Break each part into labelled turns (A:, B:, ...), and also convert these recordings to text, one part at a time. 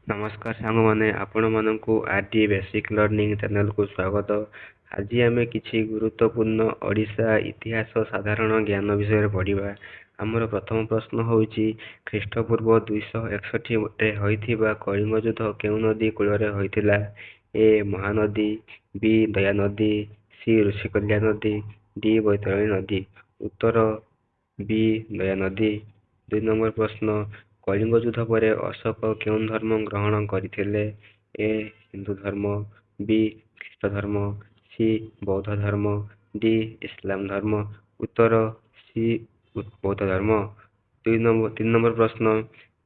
A: ନମସ୍କାର ସାଙ୍ଗମାନେ, ଆପଣମାନଙ୍କୁ ଆର୍.ଡି ବେସିକ୍ ଲର୍ଣ୍ଣିଂ ଚ୍ୟାନେଲକୁ ସ୍ୱାଗତ। ଆଜି ଆମେ କିଛି ଗୁରୁତ୍ୱପୂର୍ଣ୍ଣ ଓଡ଼ିଶା ଇତିହାସ ସାଧାରଣ ଜ୍ଞାନ ବିଷୟରେ ପଢ଼ିବା। ଆମର ପ୍ରଥମ ପ୍ରଶ୍ନ ହେଉଛି, ଖ୍ରୀଷ୍ଟପୂର୍ବ 261ରେ ହୋଇଥିବା କଳିଙ୍ଗ ଯୁଦ୍ଧ କେଉଁ ନଦୀ କୂଳରେ ହୋଇଥିଲା? ଏ. ମହାନଦୀ, ବି. ଦୟାନଦୀ, ସି. ଋଷିକୁଲ୍ୟା ନଦୀ, ଡି. ବୈତରଣୀ ନଦୀ। ଉତ୍ତର ବି. ଦୟାନଦୀ। 2 ନମ୍ବର ପ୍ରଶ୍ନ, କଳିଙ୍ଗ ଯୁଦ୍ଧ ପରେ ଅଶୋକ କେଉଁ ଧର୍ମ ଗ୍ରହଣ କରିଥିଲେ? ଏ. ହିନ୍ଦୁ ଧର୍ମ, ବି. ଖ୍ରୀଷ୍ଟ ଧର୍ମ, ସି. ବୌଦ୍ଧ ଧର୍ମ, ଡି. ଇସଲାମ ଧର୍ମ। ଉତ୍ତର ସି. ବୌଦ୍ଧ ଧର୍ମ। 3 ନମ୍ବର ପ୍ରଶ୍ନ,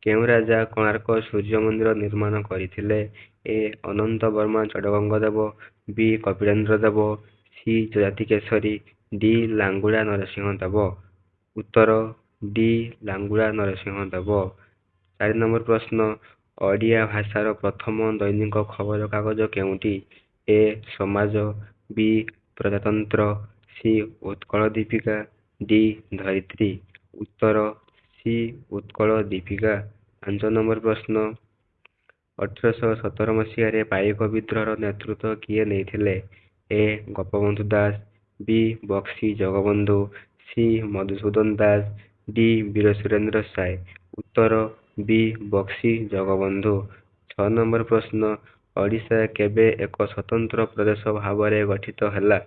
A: କେଉଁ ରାଜା କୋଣାର୍କ ସୂର୍ଯ୍ୟ ମନ୍ଦିର ନିର୍ମାଣ କରିଥିଲେ? ଏ. ଅନନ୍ତ ବର୍ମା ଚଡ଼ଗଙ୍ଗଦେବ, ବି. କପିଳେନ୍ଦ୍ର ଦେବ, ସି. ଯଯାତି କେଶରୀ, ଡି. ଲାଙ୍ଗୁଳା ନରସିଂହ ଦେବ। ଉତ୍ତର ଡି. ଲାଙ୍ଗୁଳା ନରସିଂହ ଦେବ। 4 ନମ୍ବର ପ୍ରଶ୍ନ, ଓଡ଼ିଆ ଭାଷାର ପ୍ରଥମ ଦୈନିକ ଖବରକାଗଜ କେଉଁଟି? ଏ. ସମାଜ, ବି. ପ୍ରଜାତନ୍ତ୍ର, ସି. ଉତ୍କଳ ଦୀପିକା, ଡି. ଧରିତ୍ରୀ। ଉତ୍ତର ସି. ଉତ୍କଳ ଦୀପିକା। 5 ନମ୍ବର ପ୍ରଶ୍ନ, 1817 ମସିହାରେ ପାଇକ ବିଦ୍ରୋହର ନେତୃତ୍ୱ କିଏ ନେଇଥିଲେ? ଏ. ଗୋପବନ୍ଧୁ ଦାସ, ବି. ବକ୍ସି ଜଗବନ୍ଧୁ, ସି. ମଧୁସୂଦନ ଦାସ, ଡି. ବୀର ସୁରେନ୍ଦ୍ର ସାଏ। ଉତ୍ତର ବି. ବକ୍ସି ଜଗବନ୍ଧୁ। 6 ନମ୍ବର ପ୍ରଶ୍ନ, ଓଡ଼ିଶା କେବେ ଏକ ସ୍ୱତନ୍ତ୍ର ପ୍ରଦେଶ ଭାବରେ ଗଠିତ ହେଲା?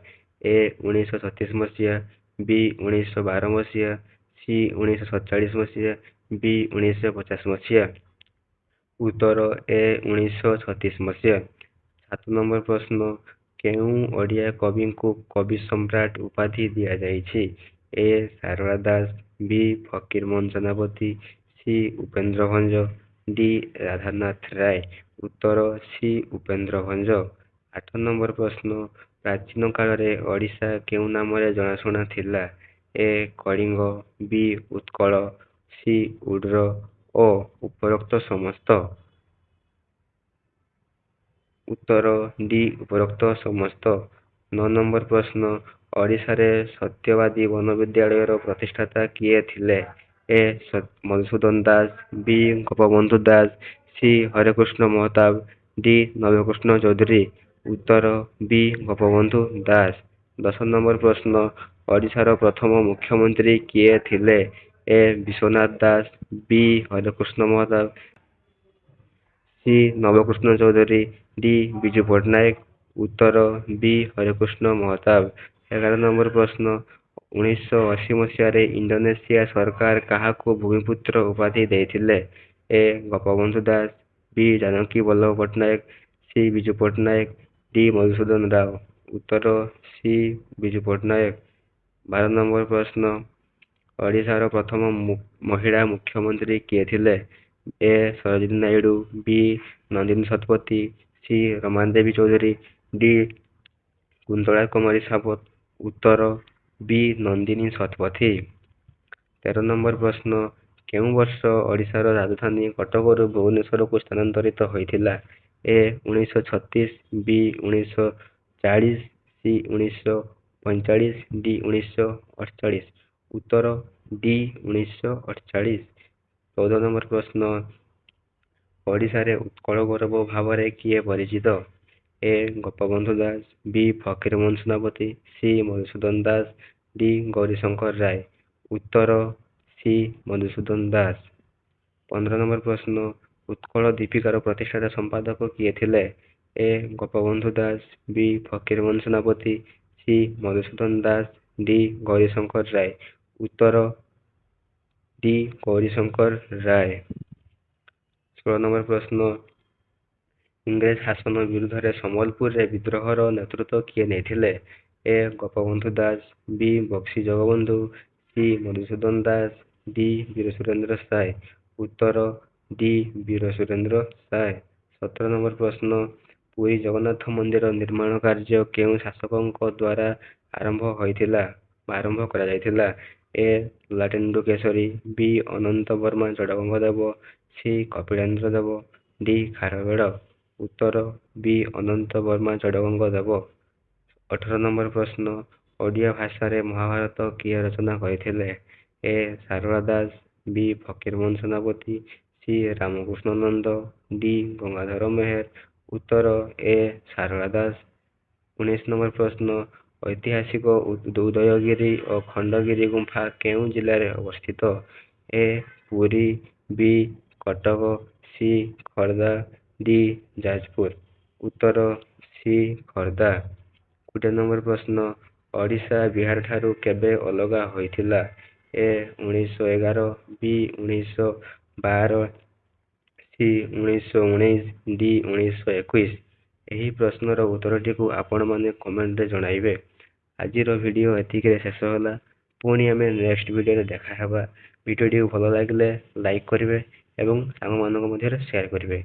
A: ଏ. 1936 ମସିହା, ବି. 1912 ମସିହା, ସି. 1947 ମସିହା, ବି. 1950 ମସିହା। ଉତ୍ତର ଏ. 1936 ମସିହା। 7 ନମ୍ବର ପ୍ରଶ୍ନ, କେଉଁ ଓଡ଼ିଆ କବିଙ୍କୁ କବି ସମ୍ରାଟ ଉପାଧି ଦିଆଯାଇଛି? ଏ. Sarala Das, B. Fakir Mohan Senapati, C. Upendra Bhanja, D. Radhanath Ray. ଉତ୍ତର ସି. ଉପେନ୍ଦ୍ର ଭଞ୍ଜ। 8 ନମ୍ବର ପ୍ରଶ୍ନ, ପ୍ରାଚୀନ କାଳରେ ଓଡ଼ିଶା କେଉଁ ନାମରେ ଜଣାଶୁଣା ଥିଲା? ଏ. କଳିଙ୍ଗ, ବି. ଉତ୍କଳ, ସି. ଉଡ୍ର ଓ ଉପରୋକ୍ତ ସମସ୍ତ। ଉତ୍ତର ଡି. ଉପରୋକ୍ତ ସମସ୍ତ। 9 ନମ୍ବର ପ୍ରଶ୍ନ, ଓଡ଼ିଶାରେ ସତ୍ୟବାଦୀ ବନବିଦ୍ୟାଳୟର ପ୍ରତିଷ୍ଠାତା କିଏ ଥିଲେ? ଏ. ମଧୁସୂଦନ ଦାସ, ବି. ଗୋପବନ୍ଧୁ ଦାସ, ସି. ହରେକୃଷ୍ଣ ମହତାବ, ଡି. ନବକୃଷ୍ଣ ଚୌଧୁରୀ। ଉତ୍ତର ବି. ଗୋପବନ୍ଧୁ ଦାସ। 10 ନମ୍ବର ପ୍ରଶ୍ନ, ଓଡ଼ିଶାର ପ୍ରଥମ ମୁଖ୍ୟମନ୍ତ୍ରୀ କିଏ ଥିଲେ? ଏ. ବିଶ୍ୱନାଥ ଦାସ, ବି. ହରେକୃଷ୍ଣ ମହତାବ, ସି. ନବକୃଷ୍ଣ ଚୌଧୁରୀ, ଡି. ବିଜୁ ପଟ୍ଟନାୟକ। ଉତ୍ତର ବି. ହରେକୃଷ୍ଣ ମହତାବ। 11 ନମ୍ବର ପ୍ରଶ୍ନ, 1980 ମସିହାରେ ଇଣ୍ଡୋନେସିଆ ସରକାର କାହାକୁ ଭୂମିପୁତ୍ର ଉପାଧି ଦେଇଥିଲେ? ଏ. ଗୋପବନ୍ଧୁ ଦାସ, ବି. ଜାନକୀ ବଲ୍ଲଭ ପଟ୍ଟନାୟକ, ସି. ବିଜୁ ପଟ୍ଟନାୟକ, ଡି. ମଧୁସୂଦନ ରାଓ। ଉତ୍ତର ସି. ବିଜୁ ପଟ୍ଟନାୟକ। 12 ନମ୍ବର ପ୍ରଶ୍ନ, ଓଡ଼ିଶାର ପ୍ରଥମ ମହିଳା ମୁଖ୍ୟମନ୍ତ୍ରୀ କିଏ ଥିଲେ? ଏ. ସରୋଜିନୀ ନାଇଡୁ, ବି. ନନ୍ଦିନୀ ଶତପଥୀ, ସି. ରମାଦେବୀ ଚୌଧୁରୀ, ଡି. କୁନ୍ତଳା କୁମାରୀ ସାବତ। ଉତ୍ତର ବି. ନନ୍ଦିନୀ ଶତପଥୀ। 13 ନମ୍ବର ପ୍ରଶ୍ନ, କେଉଁ ବର୍ଷ ଓଡ଼ିଶାର ରାଜଧାନୀ କଟକରୁ ଭୁବନେଶ୍ୱରକୁ ସ୍ଥାନାନ୍ତରିତ ହୋଇଥିଲା? ଏ. 1936, ବି. 1940, ସି. 1945, ଡି. 1948। ଉତ୍ତର ଡି. 1948। 14 ନମ୍ବର ପ୍ରଶ୍ନ, ଓଡ଼ିଶାରେ ଉତ୍କଳ ଗୌରବ ଭାବରେ କିଏ ପରିଚିତ? ଏ. Gopabandhu Das, B. Fakir Mohan Senapati, C. Madhusudan Das, D. Gourishankar ରାୟ। ଉତ୍ତର ସି. ମଧୁସୂଦନ ଦାସ। 15 ନମ୍ବର ପ୍ରଶ୍ନ, ଉତ୍କଳ ଦୀପିକାର ପ୍ରତିଷ୍ଠାତା ସମ୍ପାଦକ କିଏ ଥିଲେ? ଏ. Gopabandhu Das, B. Fakir Mohan Senapati, C. Madhusudan Das, D. Gourishankar ରାୟ। ଉତ୍ତର ଡି. ଗୌରୀଶଙ୍କର ରାୟ। 16 ନମ୍ବର ପ୍ରଶ୍ନ, ଇଂରେଜ ଶାସନ ବିରୁଦ୍ଧରେ ସମ୍ବଲପୁରରେ ବିଦ୍ରୋହର ନେତୃତ୍ୱ କିଏ ନେଇଥିଲେ? ଏ. ଗୋପବନ୍ଧୁ ଦାସ, ବି. ବକ୍ସି ଜଗବନ୍ଧୁ, ସି. ମଧୁସୂଦନ ଦାସ, ଡି. ବୀର ସୁରେନ୍ଦ୍ର ସାଏ। ଉତ୍ତର ଡି. ବୀର ସୁରେନ୍ଦ୍ର ସାଏ। 17 ନମ୍ବର ପ୍ରଶ୍ନ, ପୁରୀ ଜଗନ୍ନାଥ ମନ୍ଦିର ନିର୍ମାଣ କାର୍ଯ୍ୟ କେଉଁ ଶାସକଙ୍କ ଦ୍ୱାରା ଆରମ୍ଭ କରାଯାଇଥିଲା? ଏ. ଲଲାଟେନ୍ଦୁ କେଶରୀ, ବି. ଅନନ୍ତ ବର୍ମା ଚଡ଼ଗଙ୍ଗଦେବ, ସି. କପିଳେନ୍ଦ୍ର ଦେବ, ଡି. ଖାରବେଳ। ଉତ୍ତର ବି. ଅନନ୍ତ ବର୍ମା ଚଡ଼ଗଙ୍ଗଦେବ। 18 ନମ୍ବର ପ୍ରଶ୍ନ, ଓଡ଼ିଆ ଭାଷାରେ ମହାଭାରତ କିଏ ରଚନା କରିଥିଲେ? A. Sarala Das, B. Fakir Mohan Senapati, C. C Ramakrishna Nanda, D Gangadhar Meher. ଉତ୍ତର ଏ ସାରଳା ଦାସ। 19 ନମ୍ବର ପ୍ରଶ୍ନ, ଐତିହାସିକ ଉଦୟଗିରି ଓ ଖଣ୍ଡଗିରି ଗୁମ୍ଫା କେଉଁ ଜିଲ୍ଲାରେ ଅବସ୍ଥିତ? ଏ ପୁରୀ, ବି କଟକ, ସି ଖୋର୍ଦ୍ଧା, ଡି ଯାଜପୁର। ଉତ୍ତର ସି ଖୋର୍ଦ୍ଧା। 20 ନମ୍ବର ପ୍ରଶ୍ନ, ଓଡ଼ିଶା ବିହାର ଠାରୁ କେବେ ଅଲଗା ହୋଇଥିଲା? ଏ 1911, ବି 1912, ସି 1919, ଡି 1921। ଏହି ପ୍ରଶ୍ନର ଉତ୍ତରଟିକୁ ଆପଣମାନେ କମେଣ୍ଟରେ ଜଣାଇବେ। ଆଜିର ଭିଡ଼ିଓ ଏତିକିରେ ଶେଷ ହେଲା। ପୁଣି ଆମେ ନେକ୍ସଟ ଭିଡ଼ିଓରେ ଦେଖା ହେବା। ଭିଡ଼ିଓଟିକୁ ଭଲ ଲାଗିଲେ ଲାଇକ୍ କରିବେ ଏବଂ ସାଙ୍ଗମାନଙ୍କ ମଧ୍ୟରେ ସେୟାର କରିବେ।